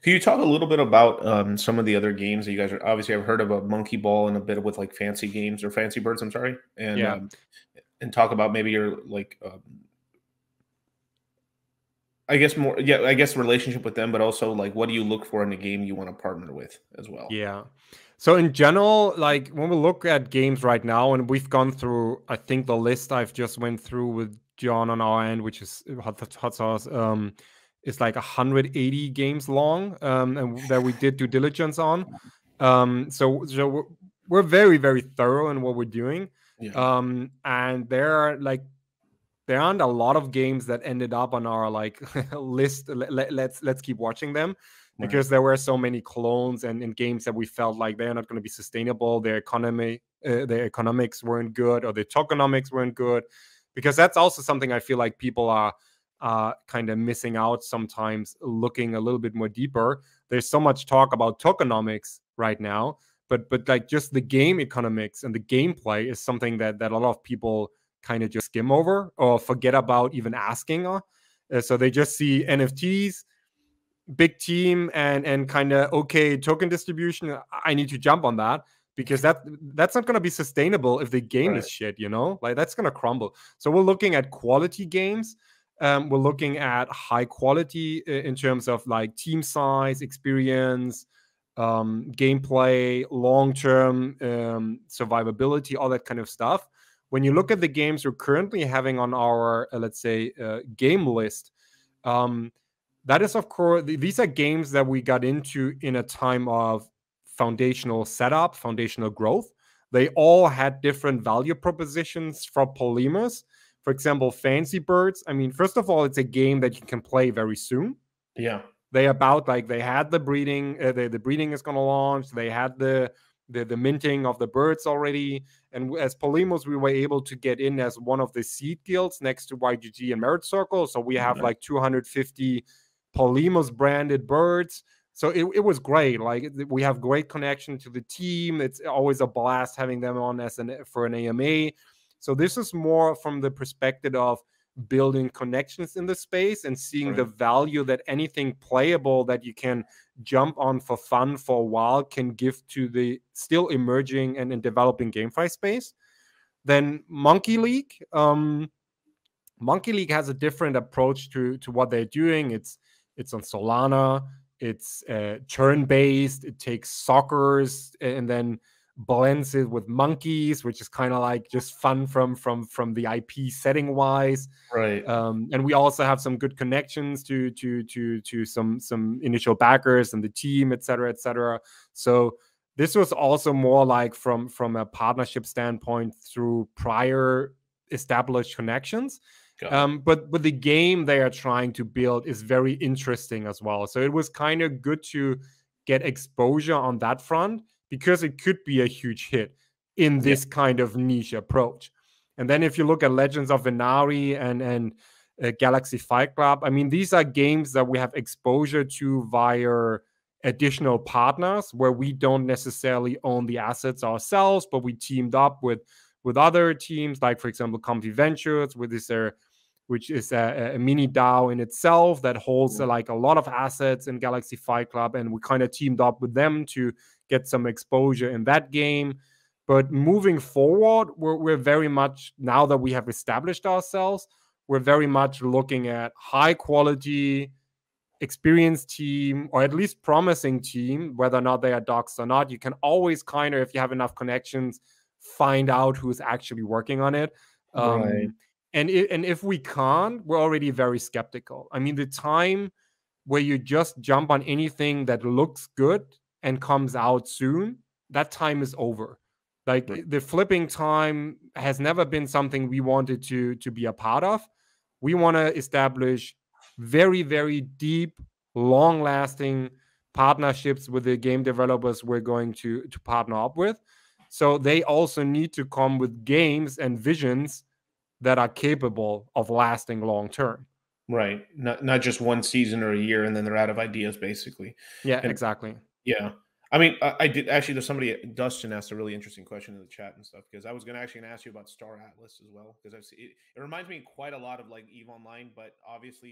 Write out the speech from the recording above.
Can you talk a little bit about some of the other games that you guys are obviously I've heard of a monkey ball and a bit with like fancy games or fancy birds, I'm sorry. Yeah. And talk about maybe your like I guess more yeah, I guess relationship with them, but also like what do you look for in a game you want to partner with as well? Yeah. So in general, like when we look at games right now, and we've gone through, I think the list I've just went through with John on our end, which is Hot Sauce, is like 180 games long, and that we did due diligence on. So we're very very thorough in what we're doing, Yeah. and there aren't a lot of games that ended up on our like list. Let's keep watching them Right. because there were so many clones and games that we felt like they're not going to be sustainable. Their economics weren't good, or their tokenomics weren't good, because that's also something I feel like people are kind of missing out sometimes. Looking a little bit more deeper, there's so much talk about tokenomics right now, but like just the game economics and the gameplay is something that a lot of people kind of just skim over or forget about even asking. So they just see NFTs, big team, and kind of okay token distribution. I need to jump on that because that's not going to be sustainable if the game Right. is shit. Like that's going to crumble. So we're looking at quality games. We're looking at high quality in terms of like team size, experience, gameplay, long term survivability, all that kind of stuff. When you look at the games we're currently having on our, let's say, game list, um, that is, of course, these are games that we got into in a time of foundational setup, foundational growth. They all had different value propositions for Polymus. For example, Fancy Birds. I mean, first of all, it's a game that you can play very soon. Yeah. They had the breeding, the breeding is going to launch. They had the minting of the birds already, and as Polymos we were able to get in as one of the seed guilds next to YGG and Merit Circle, so we have Nice. like 250 Polymos branded birds. So it was great. Like we have great connection to the team. It's always a blast having them on as for an AMA. So this is more from the perspective of building connections in the space and seeing the Right. value that anything playable that you can jump on for fun for a while can give to the still emerging and developing GameFi space. Then Monkey League has a different approach to what they're doing. It's on Solana. It's turn based. It takes soccers and then blends it with monkeys, which is kind of like just fun from the IP setting wise. Right. And we also have some good connections to some initial backers and the team, et cetera, et cetera. So this was also more like from a partnership standpoint through prior established connections. Got it. But the game they are trying to build is very interesting as well. So it was kind of good to get exposure on that front because it could be a huge hit in Yeah. this kind of niche approach. And then if you look at Legends of Venari and Galaxy Fight Club, I mean, these are games that we have exposure to via additional partners where we don't necessarily own the assets ourselves, but we teamed up with other teams, like for example, Comfy Ventures, which is a mini DAO in itself that holds like a lot of assets in Galaxy Fight Club, and we kind of teamed up with them to get some exposure in that game. But moving forward, we're very much, now that we have established ourselves, we're very much looking at high quality, experienced team, or at least promising team, whether or not they are docs or not. You can always kind of, if you have enough connections, find out who's actually working on it. Right. And if we can't, we're already very skeptical. I mean, the time where you just jump on anything that looks good and comes out soon, that time is over. Like Right. the flipping time has never been something we wanted to be a part of. We want to establish very very deep, long lasting partnerships with the game developers we're going to partner up with. So they also need to come with games and visions that are capable of lasting long term. Right. Not just one season or a year and then they're out of ideas basically. Yeah, And exactly. yeah. I mean, I did actually. There's somebody. Dustin asked a really interesting question in the chat and stuff because I was gonna ask you about Star Atlas as well because it reminds me quite a lot of like Eve Online, but obviously